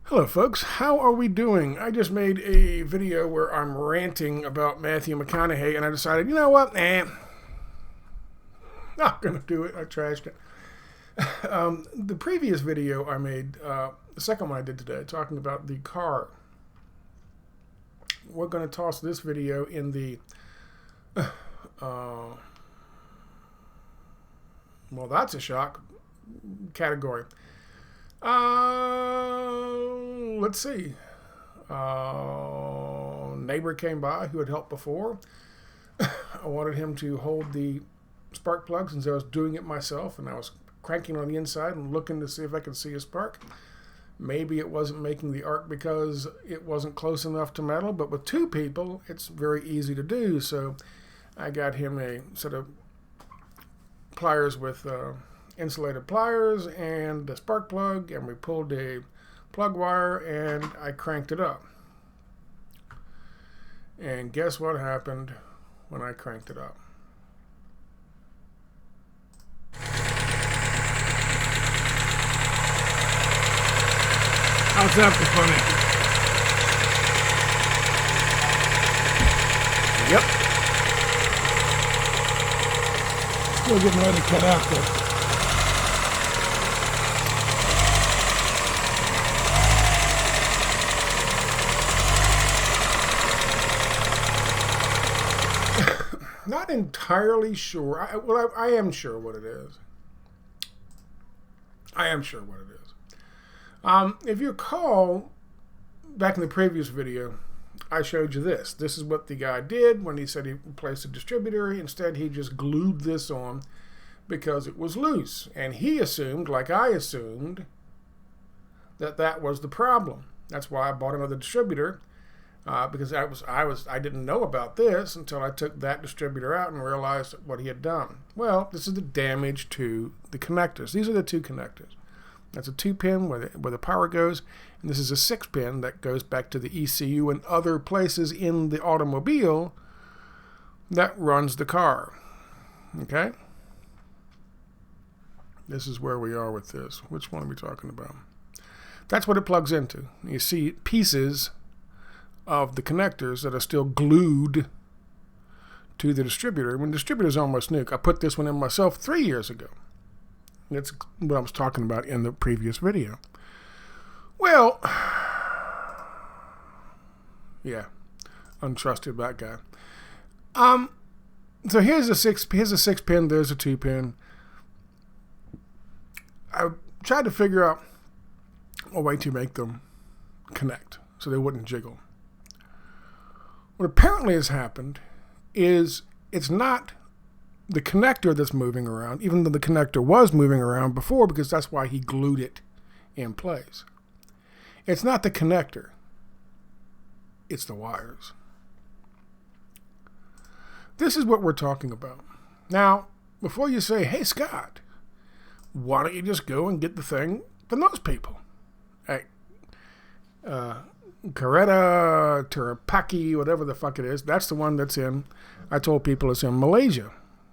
Hello folks, how are we doing? I just made a video where I'm ranting about Matthew McConaughey and I decided, you know what, not gonna do it. I trashed it. The previous video I made, the second one I did today, talking about the car. We're gonna toss this video in the, well, that's a shock category. Let's see. Neighbor came by who had helped before. I wanted him to hold the spark plug since I was doing it myself, and I was cranking on the inside and looking to see if I could see a spark. Maybe it wasn't making the arc because it wasn't close enough to metal, but with two people, it's very easy to do. So I got him a set of pliers with insulated pliers and the spark plug, and we pulled a plug wire and I cranked it up. And guess what happened when I cranked it up? How's that for funny? Yep. Still getting ready to cut out there. Not entirely sure. I am sure what it is. I am sure what it is. If you recall, back in the previous video, I showed you this. This is what the guy did when he said he replaced a distributor. Instead, he just glued this on because it was loose. And he assumed, like I assumed, that that was the problem. That's why I bought another distributor. Because I didn't know about this until I took that distributor out and realized what he had done. Well, this is the damage to the connectors. These are the two connectors. That's a 2-pin where the power goes, and this is a 6-pin that goes back to the ECU and other places in the automobile that runs the car. Okay? This is where we are with this. Which one are we talking about? That's what it plugs into. You see pieces of the connectors that are still glued to the distributor. When the distributor is almost new, I put this one in myself 3 years ago. That's what I was talking about in the previous video. Well, yeah, untrusted that guy. So here's a 6-pin. There's a 2-pin. I tried to figure out a way to make them connect so they wouldn't jiggle. What apparently has happened is it's not the connector that's moving around, even though the connector was moving around before, because that's why he glued it in place. It's not the connector. It's the wires. This is what we're talking about. Now, before you say, hey, Scott, why don't you just go and get the thing from those people? Hey, Kareta, Terapaki, whatever the fuck it is, that's the one that's in, I told people it's in Malaysia,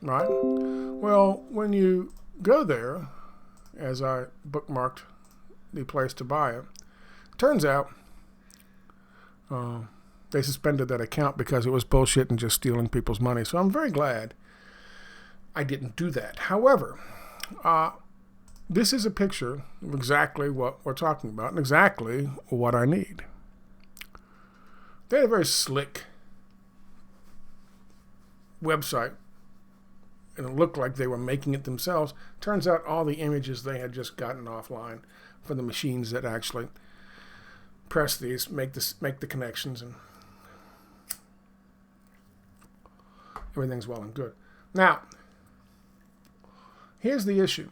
right? Well, when you go there, as I bookmarked the place to buy it, turns out they suspended that account because it was bullshit and just stealing people's money. So I'm very glad I didn't do that. However, this is a picture of exactly what we're talking about and exactly what I need. They had a very slick website, and it looked like they were making it themselves. Turns out all the images they had just gotten offline for the machines that actually press these, make the connections, and everything's well and good. Now, here's the issue.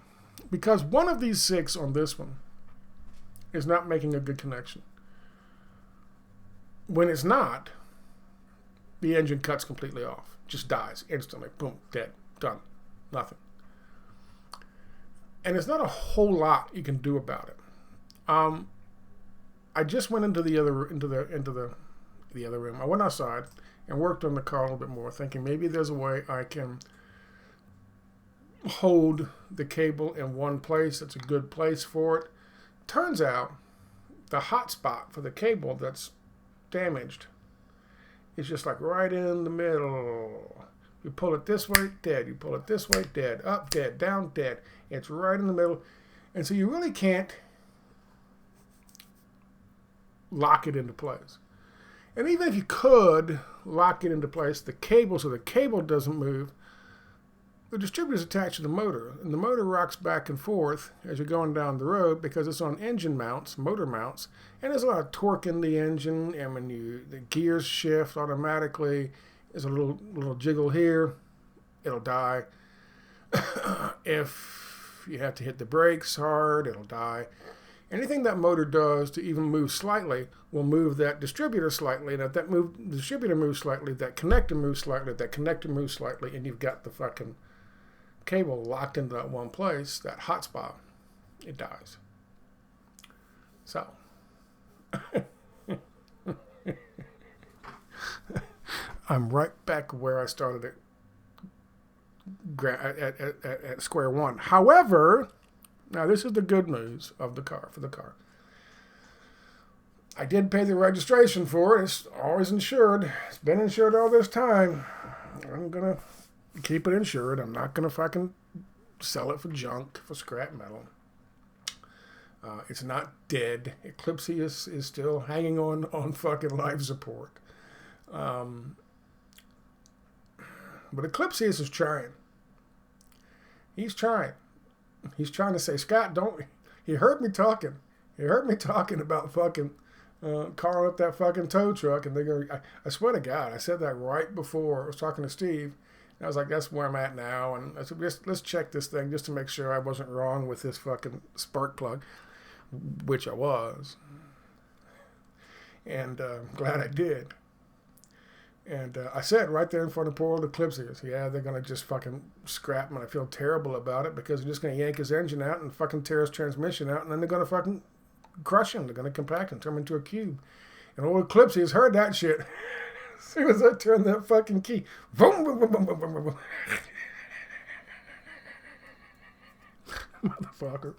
Because one of these 6 on this one is not making a good connection. When it's not, the engine cuts completely off. Just dies instantly. Boom, dead, done, nothing. And there's not a whole lot you can do about it. I just went into the other room. I went outside and worked on the car a little bit more, thinking maybe there's a way I can hold the cable in one place. It's a good place for it. Turns out the hot spot for the cable that's damaged is just like right in the middle. You pull it this way, dead. You pull it this way, dead. Up, dead. Down, dead. It's right in the middle. And so you really can't lock it into place. And even if you could lock it into place, the cable, so the cable doesn't move, the distributor is attached to the motor, and the motor rocks back and forth as you're going down the road because it's on engine mounts, motor mounts, and there's a lot of torque in the engine, and when the gears shift automatically, there's a little jiggle here, it'll die. If you have to hit the brakes hard, it'll die. Anything that motor does to even move slightly will move that distributor slightly, and if the distributor moves slightly, that connector moves slightly, that connector moves slightly, and you've got the fucking cable locked into that one place, that hot spot, it dies. So, I'm right back where I started at square one. However, now this is the good news of the car, for the car. I did pay the registration for it. It's always insured. It's been insured all this time. I'm going to keep it insured. I'm not going to fucking sell it for junk, for scrap metal. It's not dead. Eclipsius is still hanging on fucking life support. But Eclipsius is trying. He's trying. He's trying to say, Scott, don't... He heard me talking. He heard me talking about fucking calling up that fucking tow truck, and they're going to... I swear to God, I said that right before I was talking to Steve. And I was like, that's where I'm at now. And I said, let's check this thing just to make sure I wasn't wrong with this fucking spark plug, which I was. And glad I did. And I said right there in front of poor old Eclipsius, yeah, they're going to just fucking scrap him, and I feel terrible about it because they're just going to yank his engine out and fucking tear his transmission out, and then they're going to fucking crush him. They're going to compact him, turn him into a cube. And old Eclipsius heard that shit. As soon as I turned that fucking key, boom, boom, boom, boom, boom, boom, boom. Motherfucker.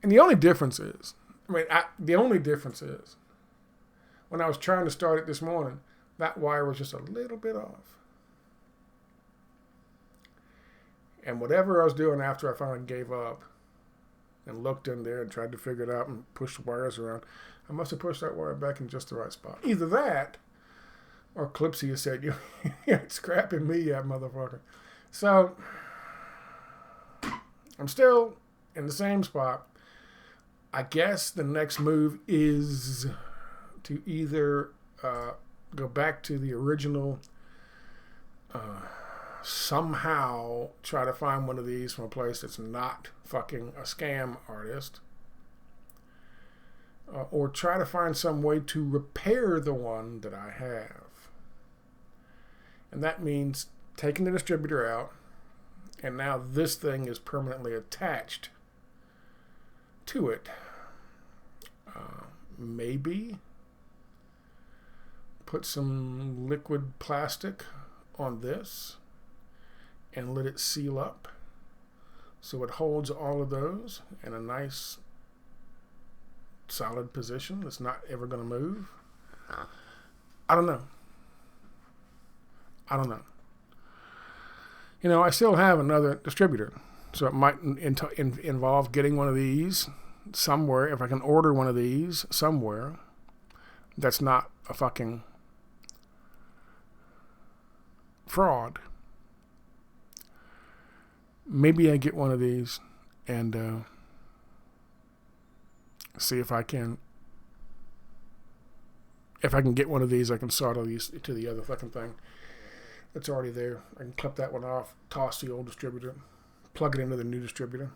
And the only difference is, when I was trying to start it this morning, that wire was just a little bit off. And whatever I was doing after I finally gave up and looked in there and tried to figure it out and pushed wires around, I must have pushed that wire back in just the right spot. Either that, or Eclipsius said, you ain't scrapping me yet, motherfucker. So, I'm still in the same spot. I guess the next move is to either go back to the original, somehow try to find one of these from a place that's not fucking a scam artist, or try to find some way to repair the one that I have. And that means taking the distributor out, and now this thing is permanently attached to it. Maybe put some liquid plastic on this and let it seal up so it holds all of those in a nice solid position that's not ever going to move. I don't know. You know, I still have another distributor, so it might involve getting one of these somewhere. If I can order one of these somewhere that's not a fucking fraud, maybe I get one of these and see if I can get one of these. I can solder these to the other fucking thing that's already there. I can clip that one off, toss the old distributor, plug it into the new distributor,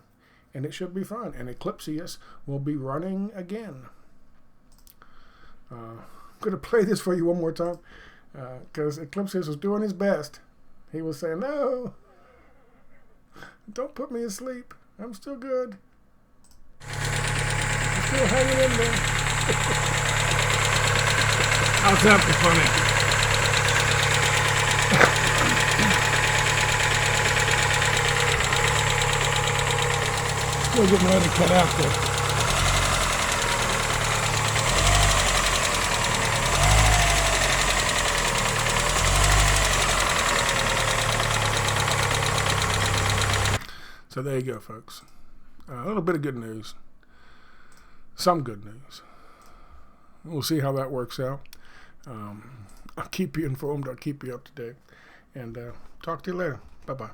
and it should be fine. And Eclipsius will be running again. I'm going to play this for you one more time because Eclipsius was doing his best. He was saying, no, don't put me to sleep. I'm still good. I'm still hanging in there. How's that for funny? Still getting ready to cut out there. So there you go, folks. A little bit of good news. Some good news. We'll see how that works out. I'll keep you informed. I'll keep you up to date. And talk to you later. Bye-bye.